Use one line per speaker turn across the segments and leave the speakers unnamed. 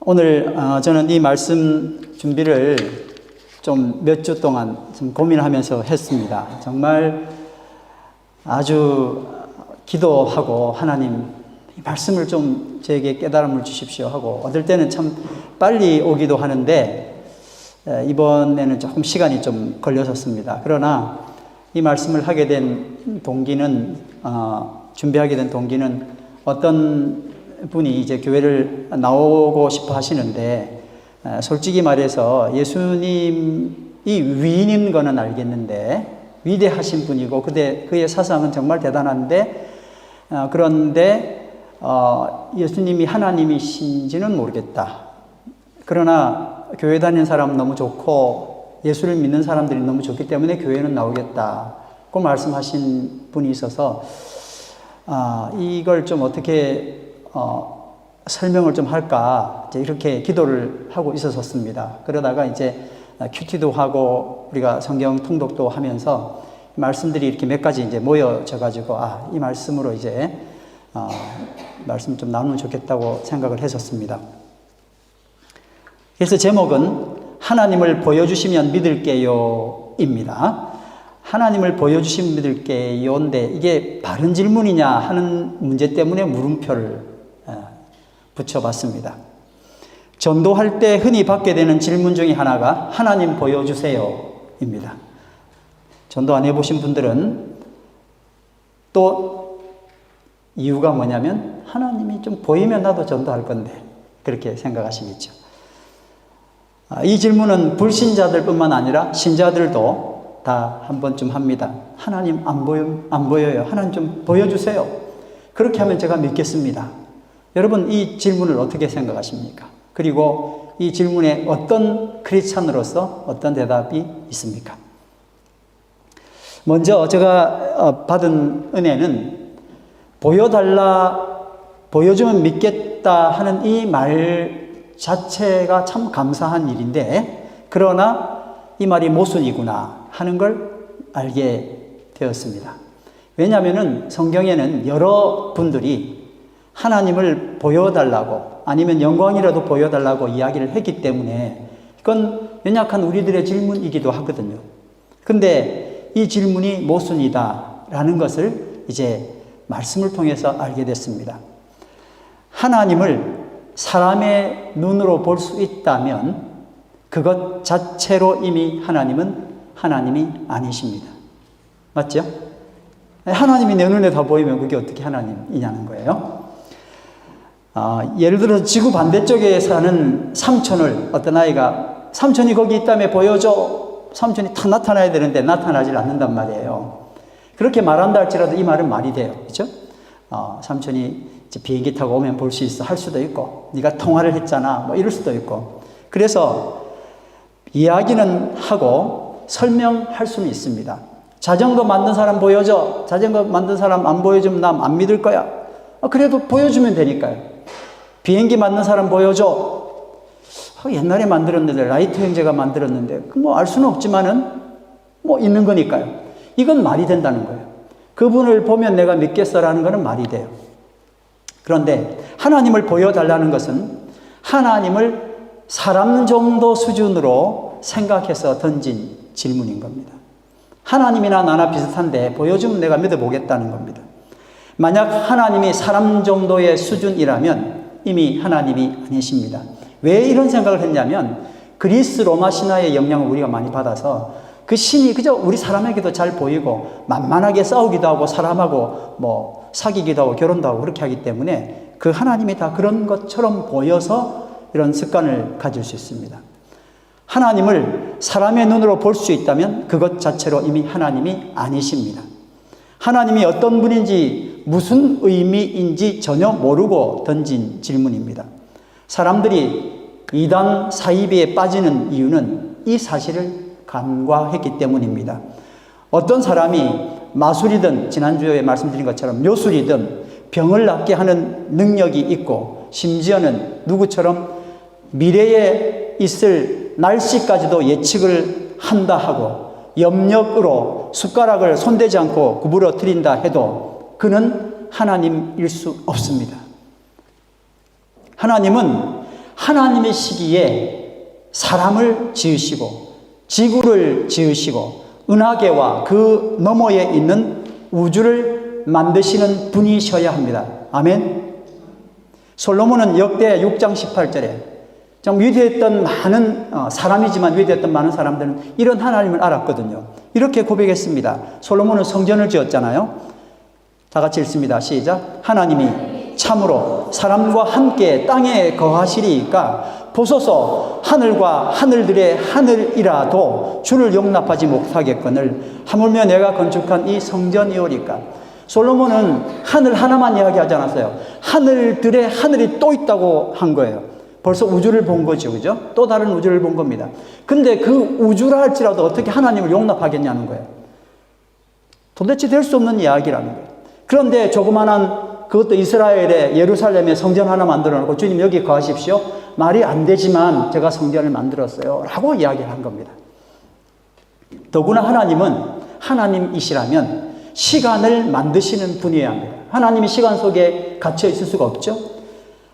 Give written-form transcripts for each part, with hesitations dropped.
오늘 저는 이 말씀 준비를 좀 몇 주 동안 좀 고민하면서 했습니다. 정말 아주 기도하고 하나님 이 말씀을 좀 저에게 깨달음을 주십시오 하고, 어떨 때는 참 빨리 오기도 하는데 이번에는 조금 시간이 좀 걸렸었습니다. 그러나 이 말씀을 하게 된 동기는, 준비하게 된 동기는, 어떤 분이 이제 교회를 나오고 싶어 하시는데, 솔직히 말해서 예수님이 위인인 거는 알겠는데, 위대하신 분이고 그의 사상은 정말 대단한데, 그런데 예수님이 하나님이신지는 모르겠다. 그러나 교회 다니는 사람 너무 좋고 예수를 믿는 사람들이 너무 좋기 때문에 교회는 나오겠다고 말씀하신 분이 있어서 이걸 좀 어떻게 설명을 좀 할까, 이제 이렇게 기도를 하고 있었습니다. 그러다가 이제 큐티도 하고 우리가 성경 통독도 하면서 말씀들이 이렇게 몇 가지 이제 모여져 가지고 이 말씀으로 이제 말씀 좀 나누면 좋겠다고 생각을 했었습니다. 그래서 제목은 하나님을 보여주시면 믿을게요입니다. 하나님을 보여주시면 믿을게요인데 이게 바른 질문이냐 하는 문제 때문에 물음표를 붙여봤습니다. 전도할 때 흔히 받게 되는 질문 중에 하나가 하나님 보여주세요입니다. 전도 안 해보신 분들은 또 이유가 뭐냐면 하나님이 좀 보이면 나도 전도할 건데 그렇게 생각하시겠죠. 이 질문은 불신자들 뿐만 아니라 신자들도 다 한 번쯤 합니다. 하나님 안 보여요. 하나님 좀 보여주세요. 그렇게 하면 제가 믿겠습니다. 여러분, 이 질문을 어떻게 생각하십니까? 그리고 이 질문에 어떤 크리스찬으로서 어떤 대답이 있습니까? 먼저 제가 받은 은혜는 보여주면 믿겠다 하는 이 말 자체가 참 감사한 일인데, 그러나 이 말이 모순이구나 하는 걸 알게 되었습니다. 왜냐하면 성경에는 여러 분들이 하나님을 보여달라고 아니면 영광이라도 보여달라고 이야기를 했기 때문에 이건 연약한 우리들의 질문이기도 하거든요. 근데 이 질문이 모순이다라는 것을 이제 말씀을 통해서 알게 됐습니다. 하나님을 사람의 눈으로 볼 수 있다면 그것 자체로 이미 하나님은 하나님이 아니십니다. 맞죠? 하나님이 내 눈에 다 보이면 그게 어떻게 하나님이냐는 거예요. 예를 들어서 지구 반대쪽에 사는 삼촌을 어떤 아이가 삼촌이 거기 있다며 보여줘. 삼촌이 다 나타나야 되는데 나타나질 않는단 말이에요. 그렇게 말한다 할지라도 이 말은 말이 돼요. 그렇죠? 삼촌이 이제 비행기 타고 오면 볼 수 있어 할 수도 있고, 네가 통화를 했잖아 뭐 이럴 수도 있고, 그래서 이야기는 하고 설명할 수는 있습니다. 자전거 만든 사람 보여줘. 자전거 만든 사람 안 보여주면 난 안 믿을 거야. 그래도 보여주면 되니까요. 비행기 만든 사람 보여줘. 옛날에 만들었는데, 라이트 형제가 만들었는데, 뭐 알 수는 없지만은 뭐 있는 거니까요. 이건 말이 된다는 거예요. 그분을 보면 내가 믿겠어라는 거는 말이 돼요. 그런데 하나님을 보여달라는 것은 하나님을 사람 정도 수준으로 생각해서 던진 질문인 겁니다. 하나님이나 나나 비슷한데 보여주면 내가 믿어보겠다는 겁니다. 만약 하나님이 사람 정도의 수준이라면 이미 하나님이 아니십니다. 왜 이런 생각을 했냐면 그리스 로마 신화의 영향을 우리가 많이 받아서 그 신이 그저 우리 사람에게도 잘 보이고 만만하게 싸우기도 하고 사람하고 뭐 사귀기도 하고 결혼도 하고 그렇게 하기 때문에 그 하나님이 다 그런 것처럼 보여서 이런 습관을 가질 수 있습니다. 하나님을 사람의 눈으로 볼 수 있다면 그것 자체로 이미 하나님이 아니십니다. 하나님이 어떤 분인지 무슨 의미인지 전혀 모르고 던진 질문입니다. 사람들이 이단 사이비에 빠지는 이유는 이 사실을 간과했기 때문입니다. 어떤 사람이 마술이든 지난주에 말씀드린 것처럼 묘술이든 병을 낫게 하는 능력이 있고 심지어는 누구처럼 미래에 있을 날씨까지도 예측을 한다 하고 염력으로 숟가락을 손대지 않고 구부러뜨린다 해도 그는 하나님일 수 없습니다. 하나님은 하나님의 시기에 사람을 지으시고 지구를 지으시고 은하계와 그 너머에 있는 우주를 만드시는 분이셔야 합니다. 아멘. 솔로몬은 역대 6장 18절에 좀 위대했던 많은 사람이지만 위대했던 많은 사람들은 이런 하나님을 알았거든요. 이렇게 고백했습니다. 솔로몬은 성전을 지었잖아요. 다 같이 읽습니다. 시작. 하나님이 참으로 사람과 함께 땅에 거하시리이까 보소서 하늘과 하늘들의 하늘이라도 주를 용납하지 못하겠거늘 하물며 내가 건축한 이 성전이오리까. 솔로몬은 하늘 하나만 이야기하지 않았어요. 하늘들의 하늘이 또 있다고 한 거예요. 벌써 우주를 본 거죠. 그죠? 또 다른 우주를 본 겁니다. 근데 그 우주라 할지라도 어떻게 하나님을 용납하겠냐는 거예요. 도대체 될 수 없는 이야기라는 거예요. 그런데 조그만한 그것도 이스라엘의 예루살렘에 성전 하나 만들어 놓고 주님 여기 거하십시오. 말이 안 되지만 제가 성전을 만들었어요. 라고 이야기를 한 겁니다. 더구나 하나님은 하나님이시라면 시간을 만드시는 분이어야 합니다. 하나님이 시간 속에 갇혀 있을 수가 없죠.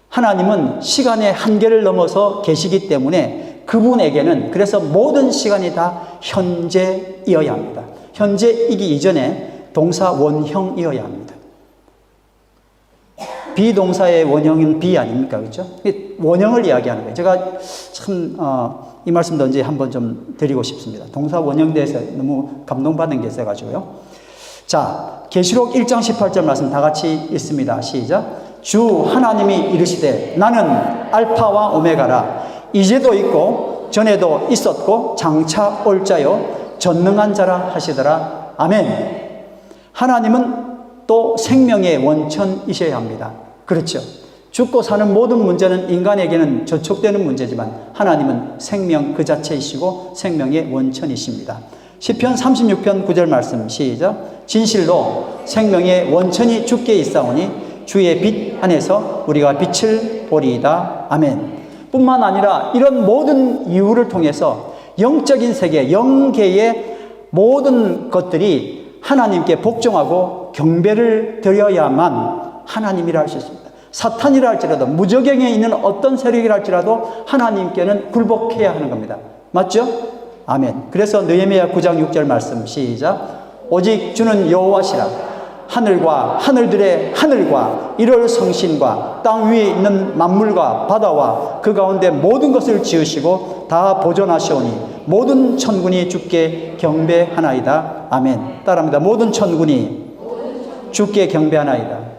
하나님은 시간의 한계를 넘어서 계시기 때문에 그분에게는 그래서 모든 시간이 다 현재이어야 합니다. 현재이기 이전에 동사 원형이어야 합니다. 비동사의 원형은 비 아닙니까? 그렇죠? 원형을 이야기하는 거예요. 제가 참 이 말씀도 언제 한번 좀 드리고 싶습니다. 동사 원형 대해서 너무 감동받은 게 있어가지고요. 자, 계시록 1장 18절 말씀 다 같이 읽습니다. 시작. 주 하나님이 이르시되 나는 알파와 오메가라. 이제도 있고 전에도 있었고 장차 올 자요 전능한 자라 하시더라. 아멘. 하나님은 또 생명의 원천이셔야 합니다. 그렇죠. 죽고 사는 모든 문제는 인간에게는 저촉되는 문제지만 하나님은 생명 그 자체이시고 생명의 원천이십니다. 시편 36편 9절 말씀 시작. 진실로 생명의 원천이 주께 있사오니 주의 빛 안에서 우리가 빛을 보리이다. 아멘. 뿐만 아니라 이런 모든 이유를 통해서 영적인 세계, 영계의 모든 것들이 하나님께 복종하고 경배를 드려야만 하나님이라 할 수 있습니다. 사탄이라 할지라도 무저경에 있는 어떤 세력이라 할지라도 하나님께는 굴복해야 하는 겁니다. 맞죠? 아멘. 그래서 느헤미야 9장 6절 말씀 시작. 오직 주는 여호와시라. 하늘과 하늘들의 하늘과 이럴 성신과 땅 위에 있는 만물과 바다와 그 가운데 모든 것을 지으시고 다 보존하시오니 모든 천군이 주께 경배하나이다. 아멘. 따라합니다. 모든 천군이 주께 경배하나이다.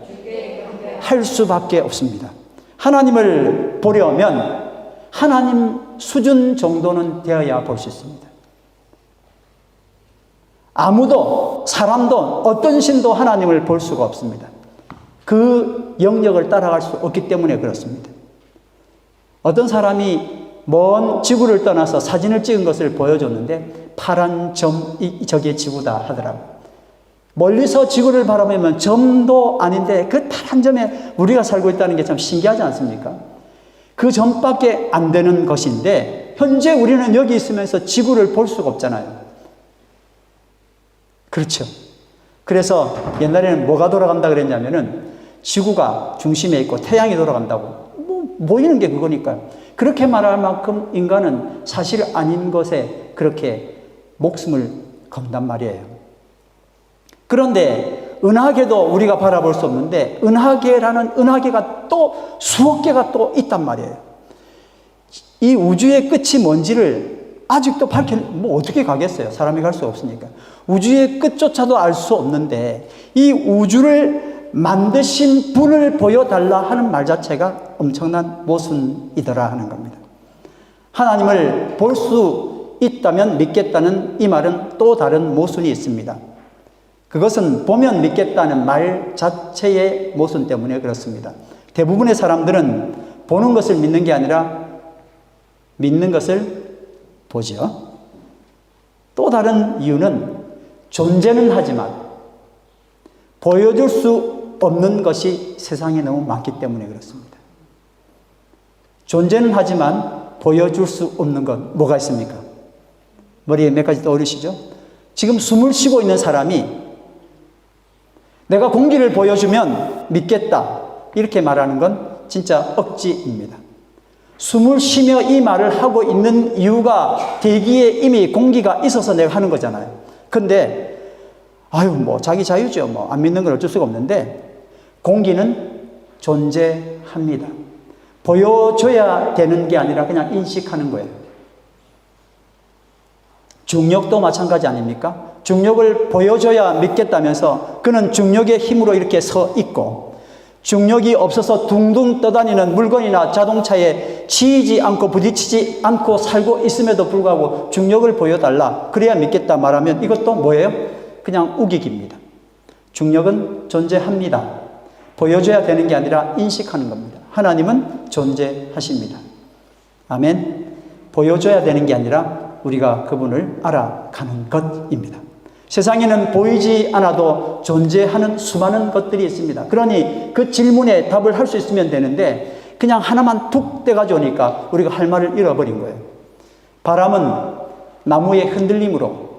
할 수밖에 없습니다. 하나님을 보려면 하나님 수준 정도는 되어야 볼 수 있습니다. 아무도 사람도 어떤 신도 하나님을 볼 수가 없습니다. 그 영역을 따라갈 수 없기 때문에 그렇습니다. 어떤 사람이 먼 지구를 떠나서 사진을 찍은 것을 보여줬는데 파란 점이 저게 지구다 하더라고요. 멀리서 지구를 바라보면 점도 아닌데 그 파란 점에 우리가 살고 있다는 게 참 신기하지 않습니까? 그 점밖에 안 되는 것인데 현재 우리는 여기 있으면서 지구를 볼 수가 없잖아요. 그렇죠. 그래서 옛날에는 뭐가 돌아간다 그랬냐면은 지구가 중심에 있고 태양이 돌아간다고 보이는 게 그거니까요. 그렇게 말할 만큼 인간은 사실 아닌 것에 그렇게 목숨을 건단 말이에요. 그런데 은하계도 우리가 바라볼 수 없는데 은하계라는 은하계가 또 수억 개가 또 있단 말이에요. 이 우주의 끝이 뭔지를 아직도 뭐 어떻게 가겠어요? 사람이 갈 수 없으니까. 우주의 끝조차도 알 수 없는데 이 우주를 만드신 분을 보여달라 하는 말 자체가 엄청난 모순이더라 하는 겁니다. 하나님을 볼 수 있다면 믿겠다는 이 말은 또 다른 모순이 있습니다. 그것은 보면 믿겠다는 말 자체의 모순 때문에 그렇습니다. 대부분의 사람들은 보는 것을 믿는 게 아니라 믿는 것을 보죠. 또 다른 이유는 존재는 하지만 보여줄 수 없는 것이 세상에 너무 많기 때문에 그렇습니다. 존재는 하지만 보여줄 수 없는 것 뭐가 있습니까? 머리에 몇 가지 떠오르시죠? 지금 숨을 쉬고 있는 사람이 내가 공기를 보여주면 믿겠다 이렇게 말하는 건 진짜 억지입니다. 숨을 쉬며 이 말을 하고 있는 이유가 대기에 이미 공기가 있어서 내가 하는 거잖아요. 근데 자기 자유죠. 안 믿는 건 어쩔 수가 없는데 공기는 존재합니다. 보여줘야 되는 게 아니라 그냥 인식하는 거예요. 중력도 마찬가지 아닙니까? 중력을 보여줘야 믿겠다면서 그는 중력의 힘으로 이렇게 서 있고, 중력이 없어서 둥둥 떠다니는 물건이나 자동차에 치이지 않고 부딪히지 않고 살고 있음에도 불구하고 중력을 보여달라, 그래야 믿겠다 말하면 이것도 뭐예요? 그냥 우기기입니다. 중력은 존재합니다. 보여줘야 되는 게 아니라 인식하는 겁니다. 하나님은 존재하십니다. 아멘. 보여줘야 되는 게 아니라 우리가 그분을 알아가는 것입니다. 세상에는 보이지 않아도 존재하는 수많은 것들이 있습니다. 그러니 그 질문에 답을 할 수 있으면 되는데 그냥 하나만 툭 떼가지고 오니까 우리가 할 말을 잃어버린 거예요. 바람은 나무의 흔들림으로,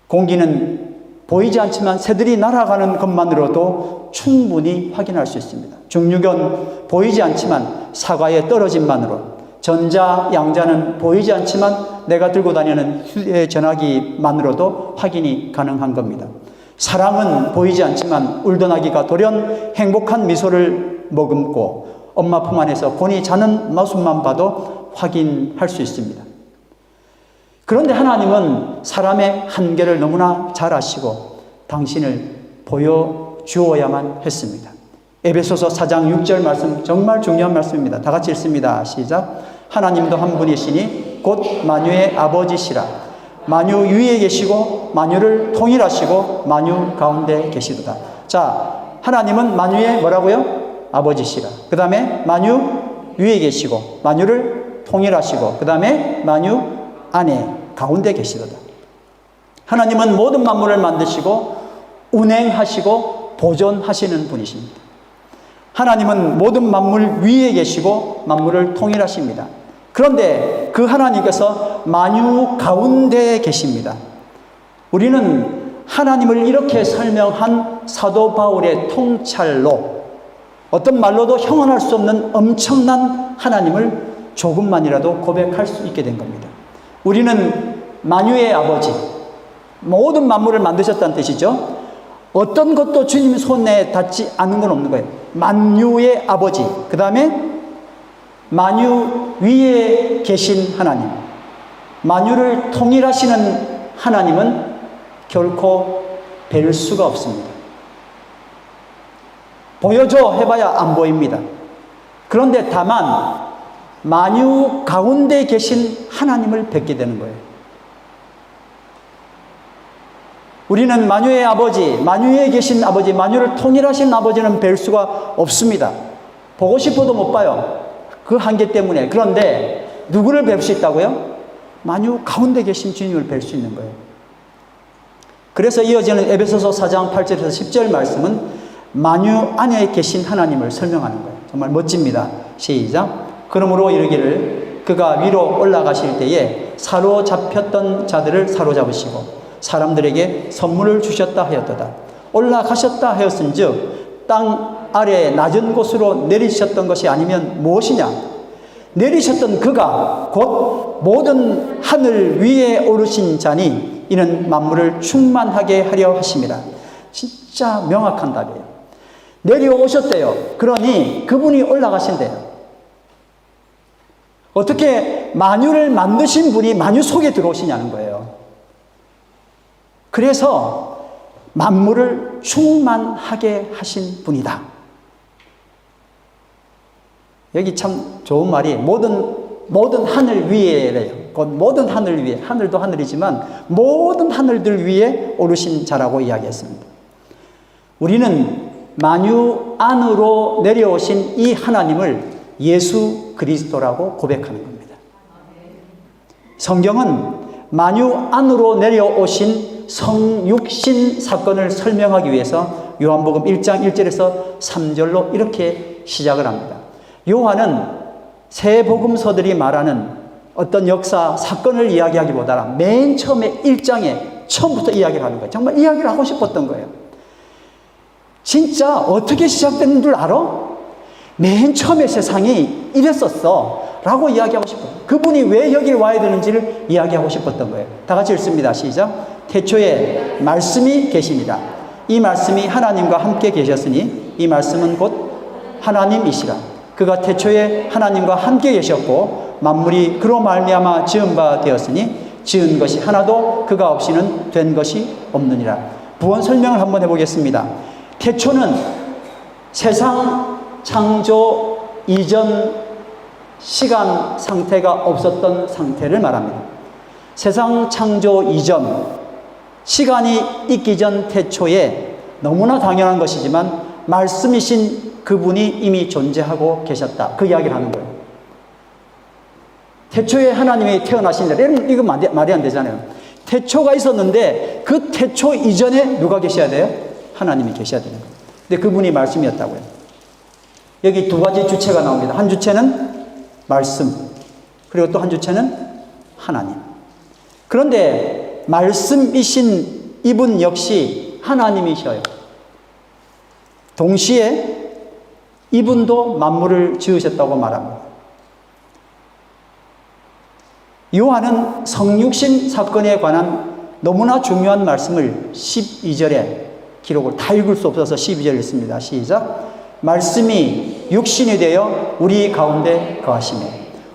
공기는 보이지 않지만 새들이 날아가는 것만으로도 충분히 확인할 수 있습니다. 중력은 보이지 않지만 사과의 떨어짐만으로, 전자, 양자는 보이지 않지만 내가 들고 다니는 휴대전화기만으로도 확인이 가능한 겁니다. 사랑은 보이지 않지만 울던 아기가 돌연 행복한 미소를 머금고 엄마 품 안에서 곤히 자는 모습만 봐도 확인할 수 있습니다. 그런데 하나님은 사람의 한계를 너무나 잘 아시고 당신을 보여주어야만 했습니다. 에베소서 4장 6절 말씀, 정말 중요한 말씀입니다. 다 같이 읽습니다. 시작. 하나님도 한 분이시니 곧 만유의 아버지시라. 만유 위에 계시고 만유를 통일하시고 만유 가운데 계시도다. 자, 하나님은 만유의 뭐라고요? 아버지시라. 그 다음에 만유 위에 계시고 만유를 통일하시고 그 다음에 만유 안에 가운데 계시도다. 하나님은 모든 만물을 만드시고 운행하시고 보존하시는 분이십니다. 하나님은 모든 만물 위에 계시고 만물을 통일하십니다. 그런데 그 하나님께서 만유 가운데 계십니다. 우리는 하나님을 이렇게 설명한 사도 바울의 통찰로 어떤 말로도 형언할 수 없는 엄청난 하나님을 조금만이라도 고백할 수 있게 된 겁니다. 우리는 만유의 아버지, 모든 만물을 만드셨다는 뜻이죠. 어떤 것도 주님 손에 닿지 않는 건 없는 거예요. 만유의 아버지, 그 다음에 만유 위에 계신 하나님, 만유를 통일하시는 하나님은 결코 뵐 수가 없습니다. 보여줘 해봐야 안 보입니다. 그런데 다만 만유 가운데 계신 하나님을 뵙게 되는 거예요. 우리는 만유의 아버지, 만유에 계신 아버지, 만유를 통일하신 아버지는 뵐 수가 없습니다. 보고 싶어도 못 봐요. 그 한계 때문에. 그런데 누구를 뵐 수 있다고요? 만유 가운데 계신 주님을 뵐 수 있는 거예요. 그래서 이어지는 에베소서 4장 8절에서 10절 말씀은 만유 안에 계신 하나님을 설명하는 거예요. 정말 멋집니다. 시작. 그러므로 이르기를 그가 위로 올라가실 때에 사로잡혔던 자들을 사로잡으시고 사람들에게 선물을 주셨다 하였도다. 올라가셨다 하였은즉 땅 아래 낮은 곳으로 내리셨던 것이 아니면 무엇이냐? 내리셨던 그가 곧 모든 하늘 위에 오르신 자니 이는 만물을 충만하게 하려 하심이라. 진짜 명확한 답이에요. 내려오셨대요. 그러니 그분이 올라가신대요. 어떻게 만유를 만드신 분이 만유 속에 들어오시냐는 거예요. 그래서 만물을 충만하게 하신 분이다. 여기 참 좋은 말이 모든 하늘 위에래요. 곧 모든 하늘 위에, 하늘도 하늘이지만 모든 하늘들 위에 오르신 자라고 이야기했습니다. 우리는 만유 안으로 내려오신 이 하나님을 예수 그리스도라고 고백하는 겁니다. 성경은 만유 안으로 내려오신 성육신 사건을 설명하기 위해서 요한복음 1장 1절에서 3절로 이렇게 시작을 합니다. 요한은 세 복음서들이 말하는 어떤 역사, 사건을 이야기하기보다 맨 처음에 1장에 처음부터 이야기를 하는 거예요. 정말 이야기를 하고 싶었던 거예요. 진짜 어떻게 시작된 줄 알아? 맨 처음에 세상이 이랬었어. 라고 이야기하고 싶어요. 그분이 왜 여기 와야 되는지를 이야기하고 싶었던 거예요. 다 같이 읽습니다. 시작. 태초에 말씀이 계시니라. 이 말씀이 하나님과 함께 계셨으니 이 말씀은 곧 하나님이시라. 그가 태초에 하나님과 함께 계셨고 만물이 그로 말미암아 지은 바 되었으니 지은 것이 하나도 그가 없이는 된 것이 없느니라. 부원 설명을 한번 해보겠습니다. 태초는 세상 창조 이전 시간 상태가 없었던 상태를 말합니다. 세상 창조 이전, 시간이 있기 전 태초에 너무나 당연한 것이지만 말씀이신 그분이 이미 존재하고 계셨다. 그 이야기를 하는 거예요. 태초에 하나님이 태어나신 날, 이거 말이 안 되잖아요. 태초가 있었는데 그 태초 이전에 누가 계셔야 돼요? 하나님이 계셔야 되는 거예요. 근데 그분이 말씀이었다고요. 여기 두 가지 주체가 나옵니다. 한 주체는 말씀, 그리고 또 한 주체는 하나님. 그런데 말씀이신 이분 역시 하나님이셔요. 동시에 이분도 만물을 지으셨다고 말합니다. 요한은 성육신 사건에 관한 너무나 중요한 말씀을 12절에 기록을 다 읽을 수 없어서 12절 읽습니다. 시작. 말씀이 육신이 되어 우리 가운데 거하시며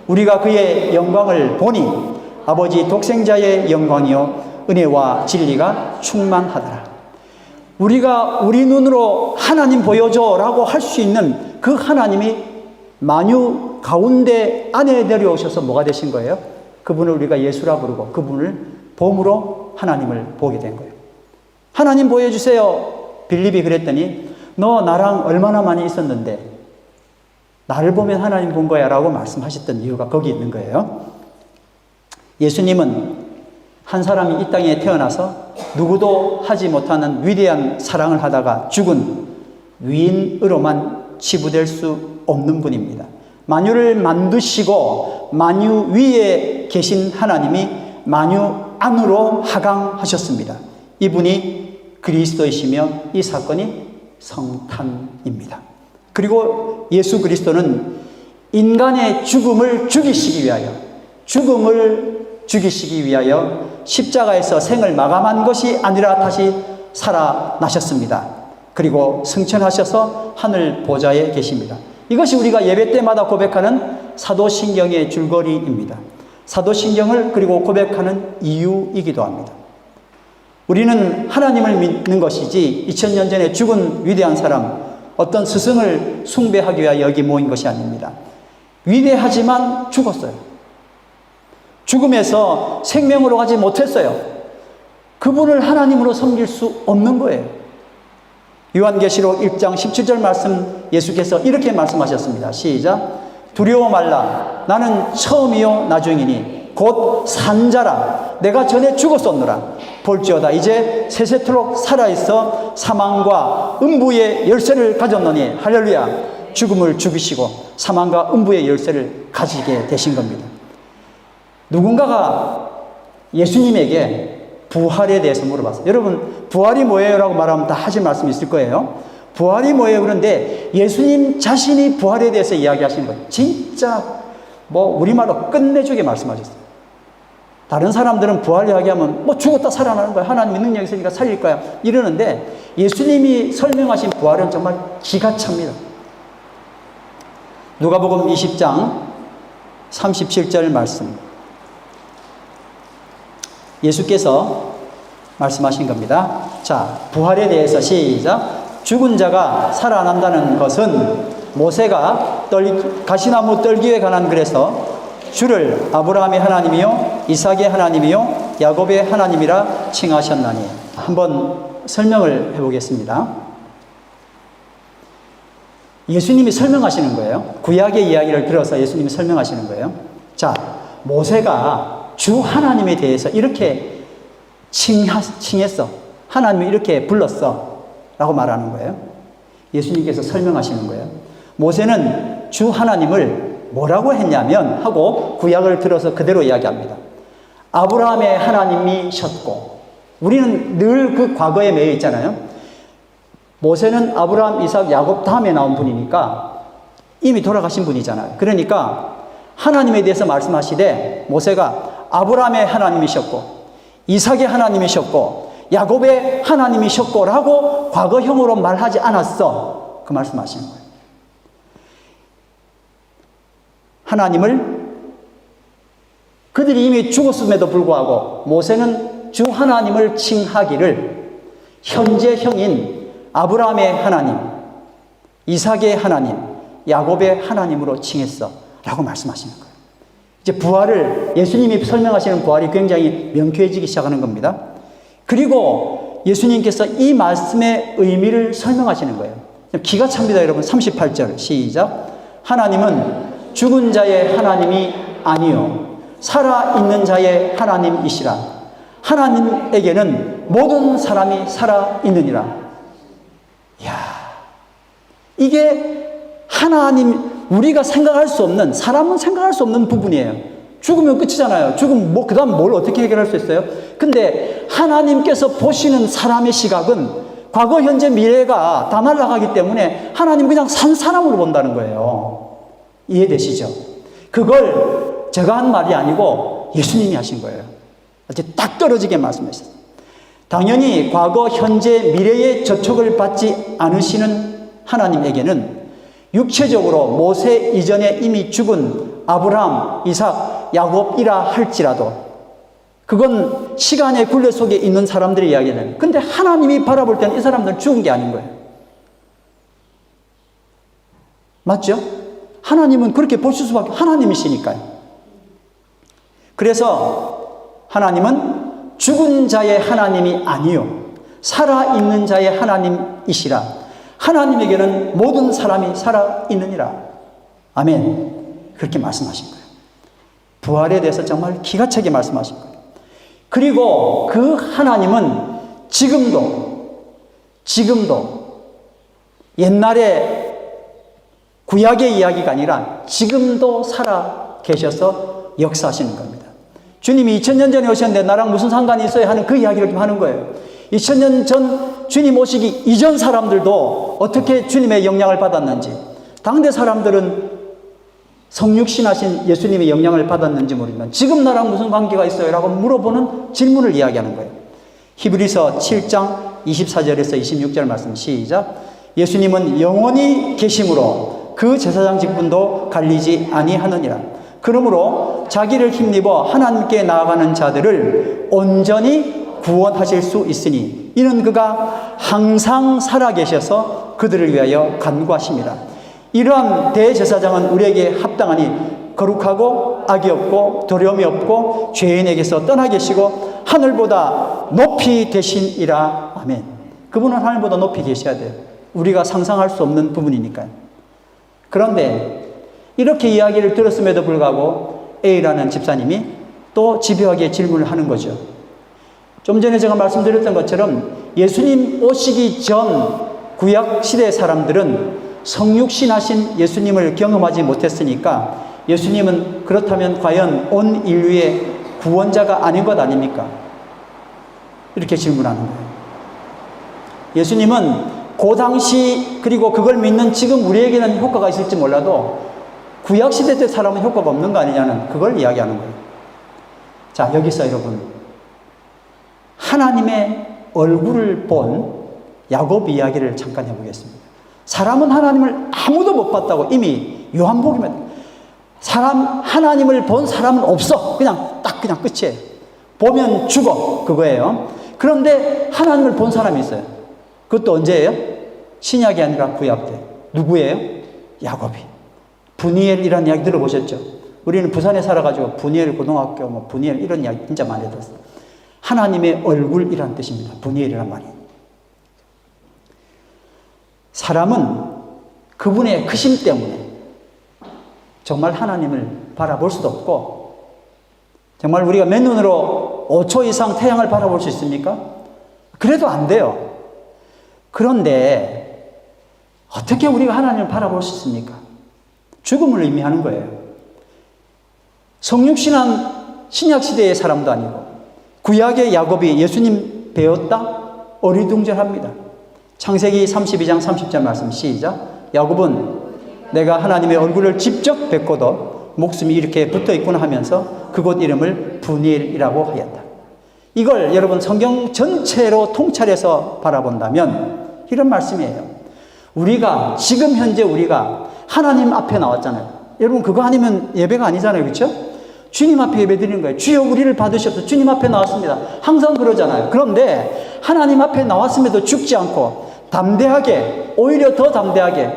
우리가 그의 영광을 보니 아버지 독생자의 영광이요 은혜와 진리가 충만하더라. 우리가 우리 눈으로 하나님 보여줘 라고 할 수 있는 그 하나님이 만유 가운데 안에 내려오셔서 뭐가 되신 거예요? 그분을 우리가 예수라 부르고 그분을 봄으로 하나님을 보게 된 거예요. 하나님 보여주세요. 빌립이 그랬더니 너 나랑 얼마나 많이 있었는데 나를 보면 하나님 본 거야 라고 말씀하셨던 이유가 거기 있는 거예요. 예수님은 한 사람이 이 땅에 태어나서 누구도 하지 못하는 위대한 사랑을 하다가 죽은 위인으로만 치부될 수 없는 분입니다. 만유를 만드시고 만유 위에 계신 하나님이 만유 안으로 하강하셨습니다. 이분이 그리스도이시며 이 사건이 성탄입니다. 그리고 예수 그리스도는 인간의 죽음을 죽이시기 위하여 십자가에서 생을 마감한 것이 아니라 다시 살아나셨습니다. 그리고 승천하셔서 하늘 보좌에 계십니다. 이것이 우리가 예배 때마다 고백하는 사도신경의 줄거리입니다. 사도신경을 그리고 고백하는 이유이기도 합니다. 우리는 하나님을 믿는 것이지 2000년 전에 죽은 위대한 사람, 어떤 스승을 숭배하기 위하여 여기 모인 것이 아닙니다. 위대하지만 죽었어요. 죽음에서 생명으로 가지 못했어요. 그분을 하나님으로 섬길 수 없는 거예요. 요한계시록 1장 17절 말씀 예수께서 이렇게 말씀하셨습니다. 시작. 두려워 말라. 나는 처음이요 나중이니 곧 산자라. 내가 전에 죽었었노라. 볼지어다 이제 세세토록 살아있어 사망과 음부의 열쇠를 가졌노니 할렐루야. 죽음을 죽이시고 사망과 음부의 열쇠를 가지게 되신 겁니다. 누군가가 예수님에게 부활에 대해서 물어봤어요. 여러분 부활이 뭐예요? 라고 말하면 다 하실 말씀이 있을 거예요. 부활이 뭐예요? 그런데 예수님 자신이 부활에 대해서 이야기하시는 거예요. 진짜 우리말로 끝내주게 말씀하셨어요. 다른 사람들은 부활 이야기하면 죽었다 살아나는 거야. 하나님의 능력이 있으니까 살릴 거야. 이러는데 예수님이 설명하신 부활은 정말 기가 찹니다. 누가복음 20장 37절 말씀. 예수께서 말씀하신 겁니다. 자, 부활에 대해서 시작. 죽은 자가 살아난다는 것은 모세가 가시나무 떨기에 관한 글에서 주를 아브라함의 하나님이요 이삭의 하나님이요 야곱의 하나님이라 칭하셨나니. 한번 설명을 해보겠습니다. 예수님이 설명하시는 거예요. 구약의 이야기를 들어서 예수님이 설명하시는 거예요. 자, 모세가 주 하나님에 대해서 이렇게 칭했어. 하나님이 이렇게 불렀어. 라고 말하는 거예요. 예수님께서 설명하시는 거예요. 모세는 주 하나님을 뭐라고 했냐면 하고 구약을 들어서 그대로 이야기합니다. 아브라함의 하나님이셨고, 우리는 늘 그 과거에 매여 있잖아요. 모세는 아브라함, 이삭, 야곱 다음에 나온 분이니까 이미 돌아가신 분이잖아요. 그러니까 하나님에 대해서 말씀하시되 모세가 아브라함의 하나님이셨고 이삭의 하나님이셨고 야곱의 하나님이셨고 라고 과거형으로 말하지 않았어. 그 말씀하시는 거예요. 하나님을 그들이 이미 죽었음에도 불구하고 모세는 주 하나님을 칭하기를 현재형인 아브라함의 하나님, 이삭의 하나님, 야곱의 하나님으로 칭했어 라고 말씀하시는 거예요. 이제 부활을, 예수님이 설명하시는 부활이 굉장히 명쾌해지기 시작하는 겁니다. 그리고 예수님께서 이 말씀의 의미를 설명하시는 거예요. 기가 찹니다, 여러분. 38절 시작. 하나님은 죽은 자의 하나님이 아니요 살아있는 자의 하나님이시라. 하나님에게는 모든 사람이 살아있느니라. 이야, 이게 하나님, 우리가 생각할 수 없는, 사람은 생각할 수 없는 부분이에요. 죽으면 끝이잖아요. 죽으면 그 다음 뭘 어떻게 해결할 수 있어요? 근데 하나님께서 보시는 사람의 시각은 과거, 현재, 미래가 다 날아가기 때문에 하나님 그냥 산 사람으로 본다는 거예요. 이해되시죠? 그걸 제가 한 말이 아니고 예수님이 하신 거예요. 아주 딱 떨어지게 말씀하셨어요. 당연히 과거, 현재, 미래의 저촉을 받지 않으시는 하나님에게는 육체적으로 모세 이전에 이미 죽은 아브라함, 이삭, 야곱이라 할지라도 그건 시간의 굴레 속에 있는 사람들의 이야기는. 근데 하나님이 바라볼 때는 이 사람들은 죽은 게 아닌 거예요. 맞죠? 하나님은 그렇게 보실 수밖에, 하나님이시니까요. 그래서 하나님은 죽은 자의 하나님이 아니요 살아있는 자의 하나님이시라. 하나님에게는 모든 사람이 살아있느니라. 아멘. 그렇게 말씀하신 거예요. 부활에 대해서 정말 기가 차게 말씀하신 거예요. 그리고 그 하나님은 지금도 옛날에 구약의 이야기가 아니라 지금도 살아 계셔서 역사하시는 겁니다. 주님이 2000년 전에 오셨는데 나랑 무슨 상관이 있어야 하는 그 이야기를 하는 거예요. 2000년 전 주님 오시기 이전 사람들도 어떻게 주님의 영향을 받았는지, 당대 사람들은 성육신하신 예수님의 영향을 받았는지 모르지만 지금 나랑 무슨 관계가 있어요? 라고 물어보는 질문을 이야기하는 거예요. 히브리서 7장 24절에서 26절 말씀 시작. 예수님은 영원히 계심으로 그 제사장 직분도 갈리지 아니하느니라. 그러므로 자기를 힘입어 하나님께 나아가는 자들을 온전히 구원하실 수 있으니 이는 그가 항상 살아계셔서 그들을 위하여 간구하십니다. 이러한 대제사장은 우리에게 합당하니 거룩하고 악이 없고 두려움이 없고 죄인에게서 떠나 계시고 하늘보다 높이 되시니라. 아멘. 그분은 하늘보다 높이 계셔야 돼요. 우리가 상상할 수 없는 부분이니까요. 그런데 이렇게 이야기를 들었음에도 불구하고 A라는 집사님이 또 집요하게 질문을 하는 거죠. 좀 전에 제가 말씀드렸던 것처럼 예수님 오시기 전 구약시대 사람들은 성육신하신 예수님을 경험하지 못했으니까 예수님은 그렇다면 과연 온 인류의 구원자가 아닌 것 아닙니까? 이렇게 질문하는 거예요. 예수님은 그 당시 그리고 그걸 믿는 지금 우리에게는 효과가 있을지 몰라도 구약시대 때 사람은 효과가 없는 거 아니냐는 그걸 이야기하는 거예요. 자, 여기서 여러분 하나님의 얼굴을 본 야곱 이야기를 잠깐 해보겠습니다. 사람은 하나님을 아무도 못 봤다고 이미 요한복음에 하나님을 본 사람은 없어. 그냥 끝이에요. 보면 죽어. 그거예요. 그런데 하나님을 본 사람이 있어요. 그것도 언제예요? 신약이 아니라 구약 때. 누구예요? 야곱이. 분이엘이라는 이야기 들어보셨죠? 우리는 부산에 살아가지고 분이엘 고등학교, 분이엘 이런 이야기 진짜 많이 들었어요. 하나님의 얼굴이란 뜻입니다. 분이엘이란 말이. 사람은 그분의 크심 때문에 정말 하나님을 바라볼 수도 없고, 정말 우리가 맨눈으로 5초 이상 태양을 바라볼 수 있습니까? 그래도 안 돼요. 그런데 어떻게 우리가 하나님을 바라볼 수 있습니까? 죽음을 의미하는 거예요. 성육신한 신약시대의 사람도 아니고 구약의 야곱이 예수님 배웠다? 어리둥절합니다. 창세기 32장 30절 말씀 시작. 야곱은 내가 하나님의 얼굴을 직접 뵙고도 목숨이 이렇게 붙어 있구나 하면서 그곳 이름을 브니엘이라고 하였다. 이걸 여러분 성경 전체로 통찰해서 바라본다면 이런 말씀이에요. 우리가 지금 현재 우리가 하나님 앞에 나왔잖아요. 여러분 그거 아니면 예배가 아니잖아요. 그렇죠? 주님 앞에 예배 드리는 거예요. 주여 우리를 받으셔서 주님 앞에 나왔습니다. 항상 그러잖아요. 그런데 하나님 앞에 나왔음에도 죽지 않고 담대하게, 오히려 더 담대하게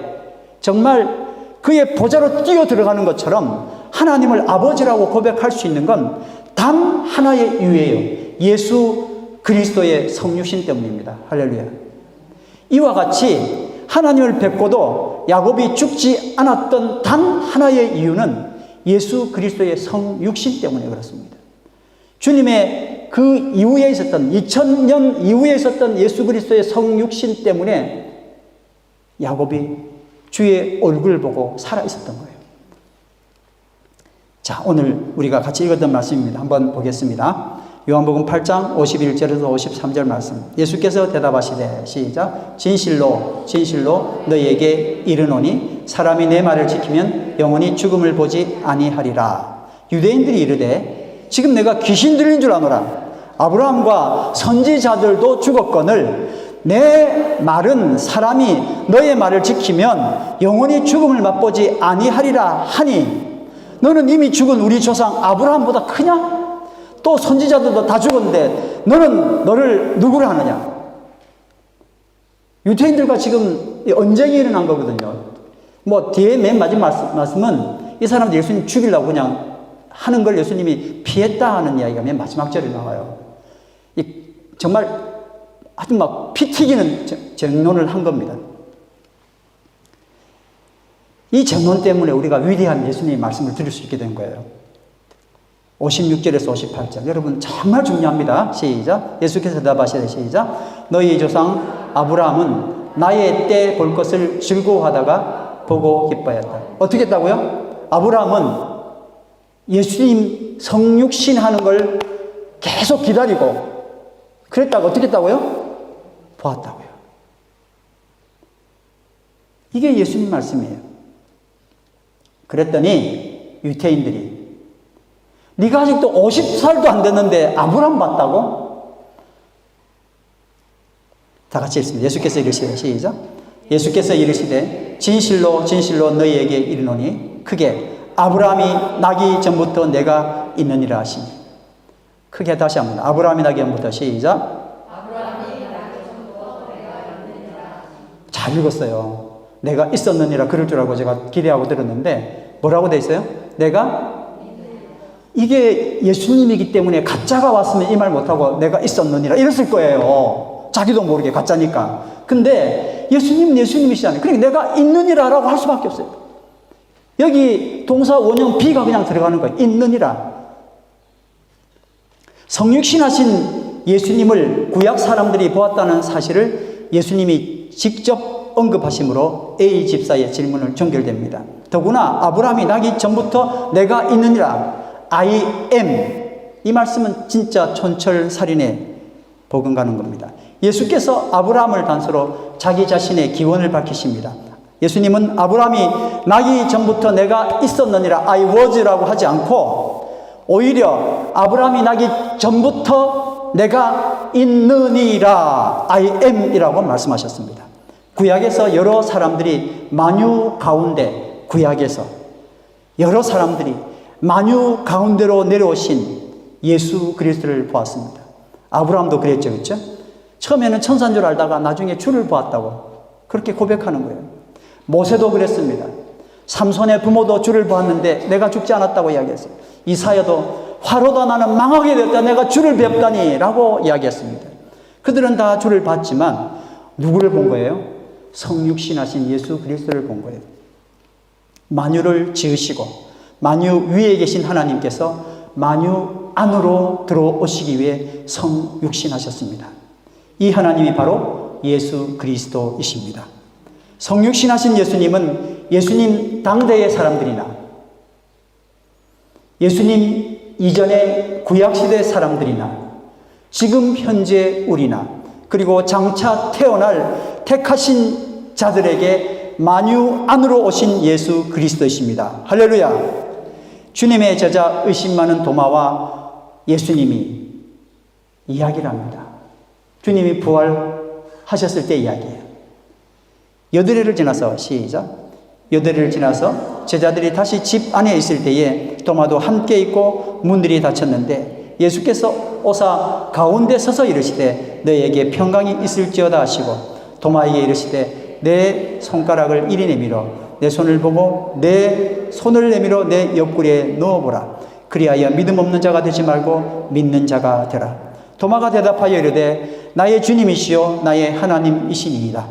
정말 그의 보좌로 뛰어 들어가는 것처럼 하나님을 아버지라고 고백할 수 있는 건 단 하나의 이유예요. 예수 그리스도의 성육신 때문입니다. 할렐루야. 이와 같이 하나님을 뵙고도 야곱이 죽지 않았던 단 하나의 이유는 예수 그리스도의 성육신 때문에 그렇습니다. 주님의 그 이후에 있었던 2000년 이후에 있었던 예수 그리스도의 성육신 때문에 야곱이 주의 얼굴을 보고 살아 있었던 거예요. 자, 오늘 우리가 같이 읽었던 말씀입니다. 한번 보겠습니다. 요한복음 8장 51절에서 53절 말씀. 예수께서 대답하시되 시작. 진실로 진실로 너희에게 이르노니 사람이 내 말을 지키면 영원히 죽음을 보지 아니하리라. 유대인들이 이르되 지금 내가 귀신 들린 줄 아노라. 아브라함과 선지자들도 죽었거늘 내 말은 사람이 너의 말을 지키면 영원히 죽음을 맛보지 아니하리라 하니 너는 이미 죽은 우리 조상 아브라함보다 크냐? 또 선지자들도 다 죽었는데 너는 너를 누구를 하느냐? 유대인들과 지금 언쟁이 일어난 거거든요. 뭐 뒤에 맨 마지막 말씀은 이 사람들 예수님 죽이려고 그냥 하는 걸 예수님이 피했다 하는 이야기가 맨 마지막 절에 나와요. 정말 아주 막 피 튀기는 정론을 한 겁니다. 이 정론 때문에 우리가 위대한 예수님의 말씀을 들을 수 있게 된 거예요. 56절에서 58절. 여러분 정말 중요합니다. 시작. 예수께서 대답하시되 시작. 너희 조상 아브라함은 나의 때 볼 것을 즐거워하다가 보고 기뻐했다. 어떻게 했다고요? 아브라함은 예수님 성육신 하는 걸 계속 기다리고 그랬다고 어떻게 했다고요? 보았다고요. 이게 예수님 말씀이에요. 그랬더니 유태인들이 네가 아직도 50살도 안 됐는데 아브라함 봤다고? 다 같이 읽습니다. 예수께서 이르시되 시작. 예수께서 이르시되 진실로 진실로 너희에게 이르노니 크게 아브라함이 나기 전부터 내가 있느니라 하시니. 크게 다시 한번. 아브라함이 나기 전부터 시작. 아브라함이 나기 전부터 내가 있느니라. 잘 읽었어요. 내가 있었느니라 그럴 줄 알고 제가 기대하고 들었는데 뭐라고 돼 있어요? 내가 이게 예수님이기 때문에 가짜가 왔으면 이 말 못하고 내가 있었느니라 이랬을 거예요. 자기도 모르게 가짜니까. 근데 예수님이시잖아요. 그러니까 내가 있느니라라고 할 수밖에 없어요. 여기 동사 원형 B가 그냥 들어가는 거예요. 있느니라. 성육신하신 예수님을 구약 사람들이 보았다는 사실을 예수님이 직접 언급하심으로 A 집사의 질문을 종결됩니다. 더구나 아브라함이 나기 전부터 내가 있느니라. I am. 이 말씀은 진짜 촌철살인의 버금가는 겁니다. 예수께서 아브라함을 단서로 자기 자신의 기원을 밝히십니다. 예수님은 아브라함이 나기 전부터 내가 있었느니라 I was라고 하지 않고 오히려 아브라함이 나기 전부터 내가 있느니라 I am이라고 말씀하셨습니다. 구약에서 여러 사람들이 만유 가운데 구약에서 여러 사람들이 만유 가운데로 내려오신 예수 그리스도를 보았습니다. 아브라함도 그랬죠. 그렇죠? 처음에는 천사인 줄 알다가 나중에 주를 보았다고 그렇게 고백하는 거예요. 모세도 그랬습니다. 삼손의 부모도 주를 보았는데 내가 죽지 않았다고 이야기했어요. 이사야도 화로다 나는 망하게 되었다 내가 주를 뵙다니 라고 이야기했습니다. 그들은 다 주를 봤지만 누구를 본 거예요? 성육신하신 예수 그리스도를 본 거예요. 만유를 지으시고 만유 위에 계신 하나님께서 만유 안으로 들어오시기 위해 성육신하셨습니다. 이 하나님이 바로 예수 그리스도이십니다. 성육신하신 예수님은 예수님 당대의 사람들이나 예수님 이전의 구약시대 사람들이나 지금 현재 우리나 그리고 장차 태어날 택하신 자들에게 만유 안으로 오신 예수 그리스도이십니다. 할렐루야. 주님의 제자 의심 많은 도마와 예수님이 이야기를 합니다. 주님이 부활하셨을 때 이야기예요. 여드레를 지나서, 시작. 여드레를 지나서 제자들이 다시 집 안에 있을 때에 도마도 함께 있고 문들이 닫혔는데 예수께서 오사 가운데 서서 이르시되 너에게 평강이 있을지어다 하시고 도마에게 이르시되 내 손가락을 이리 내밀어 내 손을 보고 내 손을 내밀어 내 옆구리에 넣어보라. 그리하여 믿음 없는 자가 되지 말고 믿는 자가 되라. 도마가 대답하여 이르되 나의 주님이시요 나의 하나님이시니이다.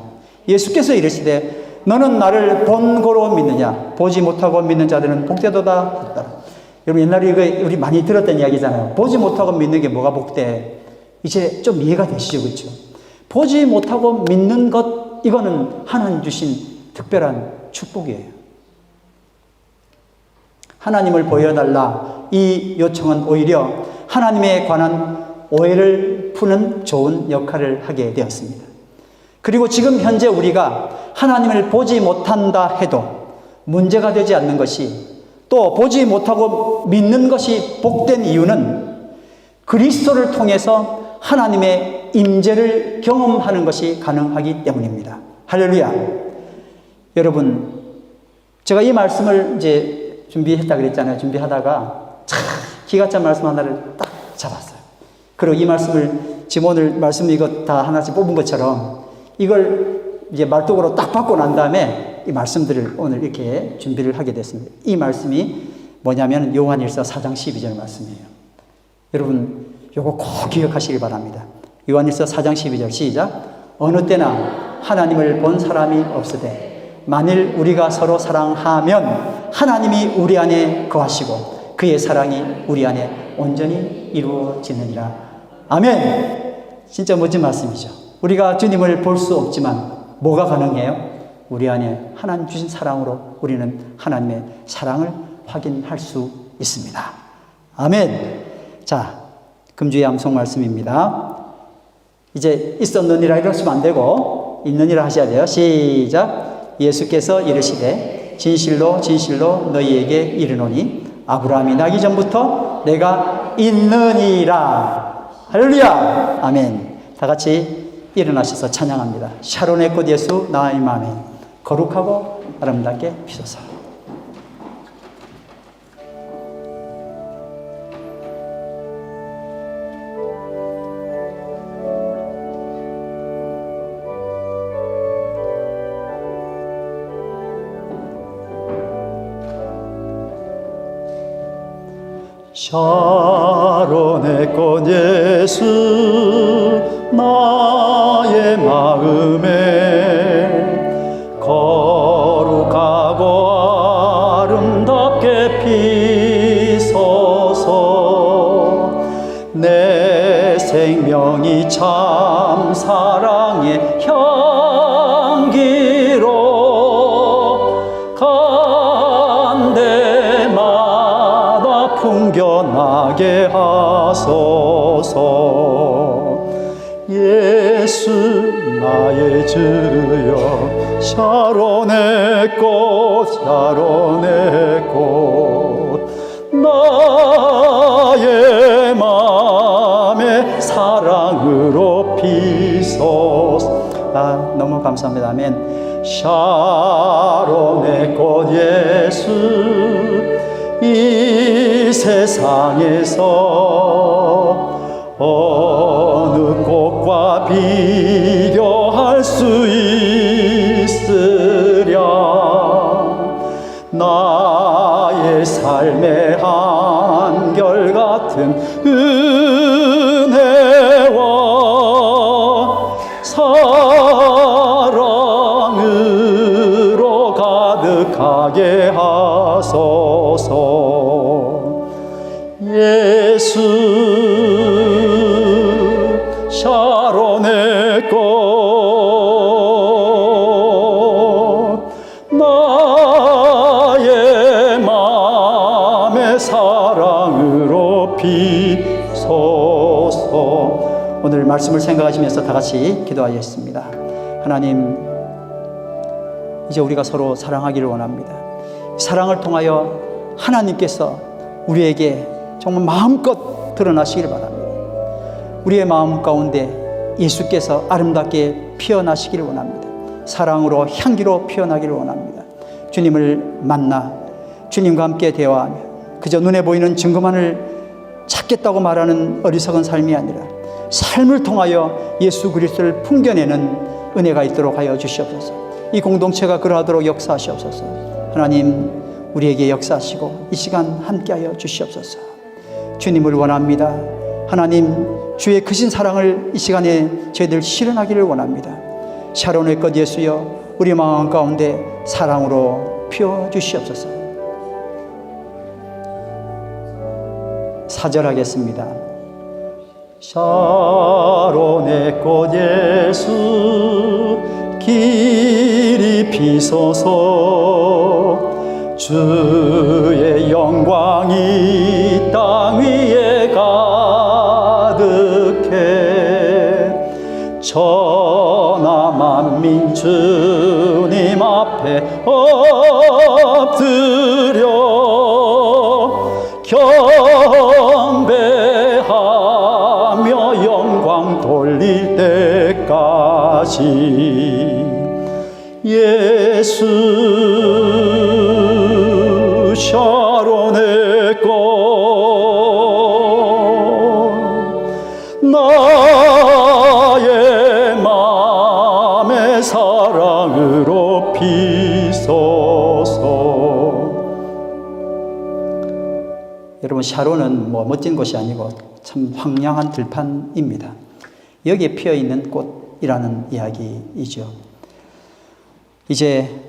예수께서 이르시되 너는 나를 본고로 믿느냐? 보지 못하고 믿는 자들은 복되도다 했더라. 여러분 옛날에 이거 우리 많이 들었던 이야기잖아요. 보지 못하고 믿는 게 뭐가 복돼? 이제 좀 이해가 되시죠, 그렇죠? 보지 못하고 믿는 것, 이거는 하나님 주신 특별한 축복이에요. 하나님을 보여달라, 이 요청은 오히려 하나님에 관한 오해를 푸는 좋은 역할을 하게 되었습니다. 그리고 지금 현재 우리가 하나님을 보지 못한다 해도 문제가 되지 않는 것이, 또 보지 못하고 믿는 것이 복된 이유는 그리스도를 통해서 하나님의 임재를 경험하는 것이 가능하기 때문입니다. 할렐루야. 여러분, 제가 이 말씀을 이제 준비했다 그랬잖아요. 준비하다가 참 기가 찬 말씀 하나를 딱 잡았어요. 그리고 이 말씀을 지금 오늘 말씀 이거 다 하나씩 뽑은 것처럼 이걸 이제 말독으로 딱 받고 난 다음에 이 말씀들을 오늘 이렇게 준비를 하게 됐습니다. 이 말씀이 뭐냐면 요한일서 4장 12절 말씀이에요. 여러분 요거 꼭 기억하시길 바랍니다. 요한일서 4장 12절 시작. 어느 때나 하나님을 본 사람이 없으되 만일 우리가 서로 사랑하면 하나님이 우리 안에 거하시고 그의 사랑이 우리 안에 온전히 이루어지느니라. 아멘. 진짜 멋진 말씀이죠. 우리가 주님을 볼 수 없지만 뭐가 가능해요? 우리 안에 하나님 주신 사랑으로 우리는 하나님의 사랑을 확인할 수 있습니다. 아멘. 자, 금주의 암송 말씀입니다. 이제 있었느니라 이러시면 안 되고 있느니라 하셔야 돼요. 시작. 예수께서 이르시되 진실로 진실로 너희에게 이르노니 아브라함이 나기 전부터 내가 있느니라. 할렐루야. 아멘. 다 같이 일어나셔서 찬양합니다. 샤론의 꽃 예수 나의 마음에 거룩하고 아름답게 피소서. 샤론의 꽃 예수 나의 마음에 거룩하고 아름답게 피소서. 내 생명이 참 사랑의 향기로 간 데마다 풍겨나게 하소서. 예수 나의 주여 샤론의 꽃 샤론의 꽃 나의 맘에 사랑으로 피소서. 너무 감사합니다. 아멘. 샤론의 꽃 예수 이 세상에서 어느 꽃과 비교할 수 있으랴. 나의 삶의 한결같은 은혜와 사랑으로 가득하게 하소서. 예수 샤론의 꽃 나의 맘의 사랑으로 피소서. 오늘 말씀을 생각하시면서 다 같이 기도하겠습니다. 하나님, 이제 우리가 서로 사랑하기를 원합니다. 사랑을 통하여 하나님께서 우리에게 정말 마음껏 드러나시길 바랍니다. 우리의 마음 가운데 예수께서 아름답게 피어나시기를 원합니다. 사랑으로 향기로 피어나기를 원합니다. 주님을 만나 주님과 함께 대화하며 그저 눈에 보이는 증거만을 찾겠다고 말하는 어리석은 삶이 아니라 삶을 통하여 예수 그리스도를 풍겨내는 은혜가 있도록 하여 주시옵소서. 이 공동체가 그러하도록 역사하시옵소서. 하나님, 우리에게 역사하시고 이 시간 함께하여 주시옵소서. 주님을 원합니다. 하나님, 주의 크신 사랑을 이 시간에 저희들 실현하기를 원합니다. 샤론의 것 예수여, 우리 마음 가운데 사랑으로 피워 주시옵소서. 4절 하겠습니다. 샤론의 꽃 예수 길이 비소서. 주의 영광이 땅 위에 가득해. 천하 만민 주님 앞에 엎드려 경배하며 영광 돌릴 때까지 예수 샤론의 꽃 나의 맘의 사랑으로 피소서. 여러분, 샤론은 멋진 곳이 아니고 참 황량한 들판입니다. 여기에 피어있는 꽃이라는 이야기이죠. 이제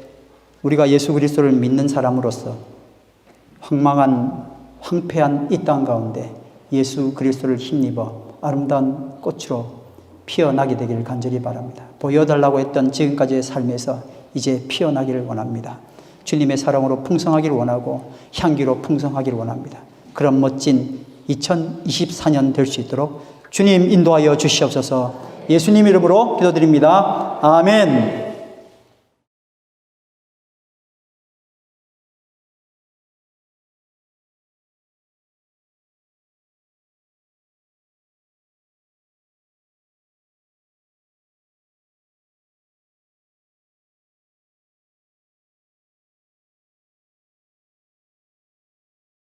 우리가 예수 그리스도를 믿는 사람으로서 황폐한 이 땅 가운데 예수 그리스도를 힘입어 아름다운 꽃으로 피어나게 되기를 간절히 바랍니다. 보여달라고 했던 지금까지의 삶에서 이제 피어나기를 원합니다. 주님의 사랑으로 풍성하기를 원하고 향기로 풍성하기를 원합니다. 그런 멋진 2024년 될 수 있도록 주님 인도하여 주시옵소서. 예수님 이름으로 기도드립니다. 아멘.